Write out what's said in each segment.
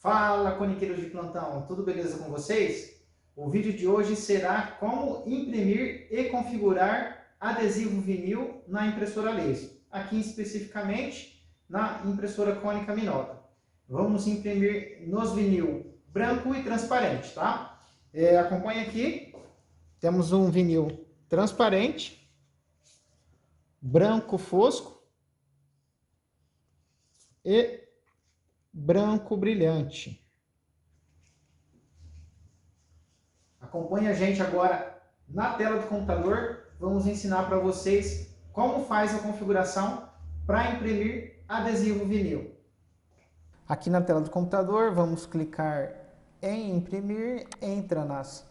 Fala, coniqueiros de plantão, tudo beleza com vocês? O vídeo de hoje será como imprimir e configurar adesivo vinil na impressora laser, aqui especificamente na impressora cônica Minolta. Vamos imprimir nos vinil branco e transparente, tá? Acompanhe aqui, temos um vinil transparente, branco fosco e branco brilhante. Acompanhe a gente agora na tela do computador. Vamos ensinar para vocês como faz a configuração para imprimir adesivo vinil. Aqui na tela do computador, vamos clicar em imprimir, entra nas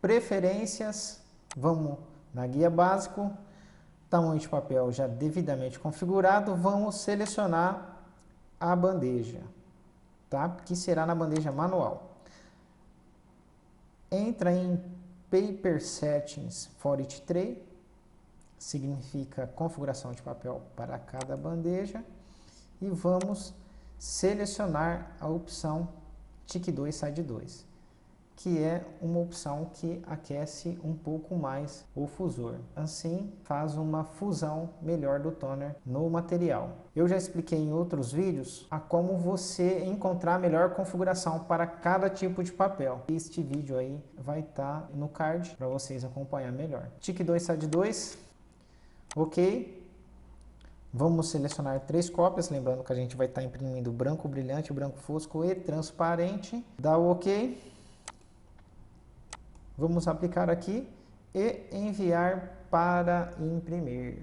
preferências, vamos na guia básico, tamanho de papel já devidamente configurado, vamos selecionar a bandeja, tá? Que será na bandeja manual. Entra em Paper Settings for each tray, significa configuração de papel para cada bandeja, e vamos selecionar a opção TIC 2 Side 2, que é uma opção que aquece um pouco mais o fusor. Assim, faz uma fusão melhor do toner no material. Eu já expliquei em outros vídeos a como você encontrar a melhor configuração para cada tipo de papel. Este vídeo aí vai estar no card para vocês acompanhar melhor. TIC 2 Side 2, ok. Vamos selecionar 3 cópias, lembrando que a gente vai estar imprimindo branco brilhante, branco fosco e transparente. Dá o ok. Vamos aplicar aqui e enviar para imprimir.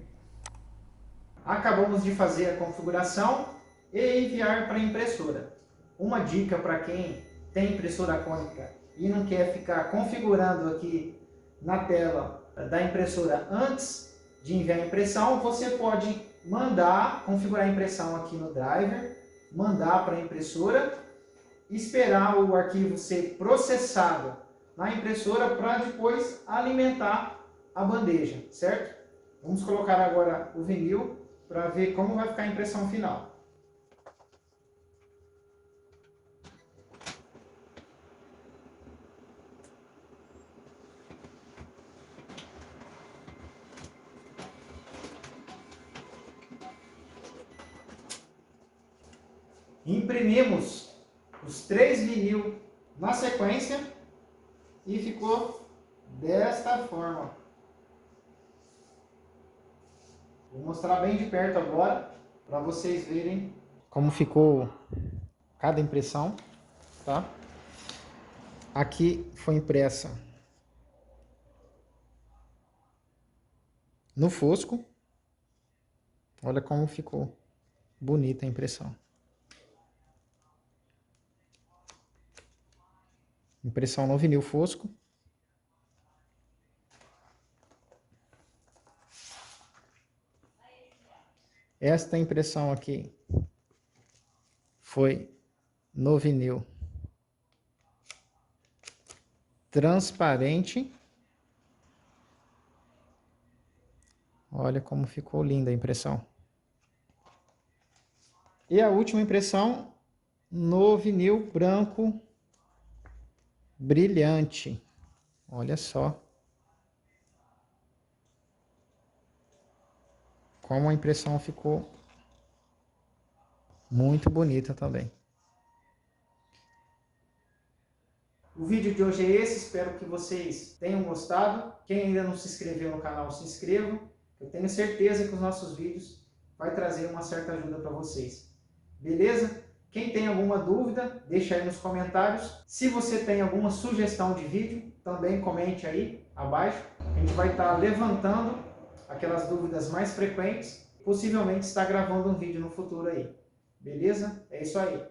Acabamos de fazer a configuração e enviar para a impressora. Uma dica para quem tem impressora cônica e não quer ficar configurando aqui na tela da impressora antes de enviar a impressão, você pode configurar a impressão aqui no driver, mandar para a impressora, esperar o arquivo ser processado na impressora para depois alimentar a bandeja, certo? Vamos colocar agora o vinil para ver como vai ficar a impressão final. Imprimimos os 3 vinil na sequência e ficou desta forma. Vou mostrar bem de perto agora para vocês verem como ficou cada impressão, tá? Aqui foi impressa no fosco. Olha como ficou bonita a impressão. Impressão no vinil fosco. Esta impressão aqui foi no vinil transparente. Olha como ficou linda a impressão. E a última impressão no vinil branco brilhante. Olha só como a impressão ficou muito bonita também. O vídeo de hoje é esse, espero que vocês tenham gostado. Quem ainda não se inscreveu no canal, se inscreva. Eu tenho certeza que os nossos vídeos vai trazer uma certa ajuda para vocês. Beleza? Quem tem alguma dúvida, deixa aí nos comentários. Se você tem alguma sugestão de vídeo, também comente aí abaixo. A gente vai estar levantando aquelas dúvidas mais frequentes. Possivelmente estar gravando um vídeo no futuro aí. Beleza? É isso aí.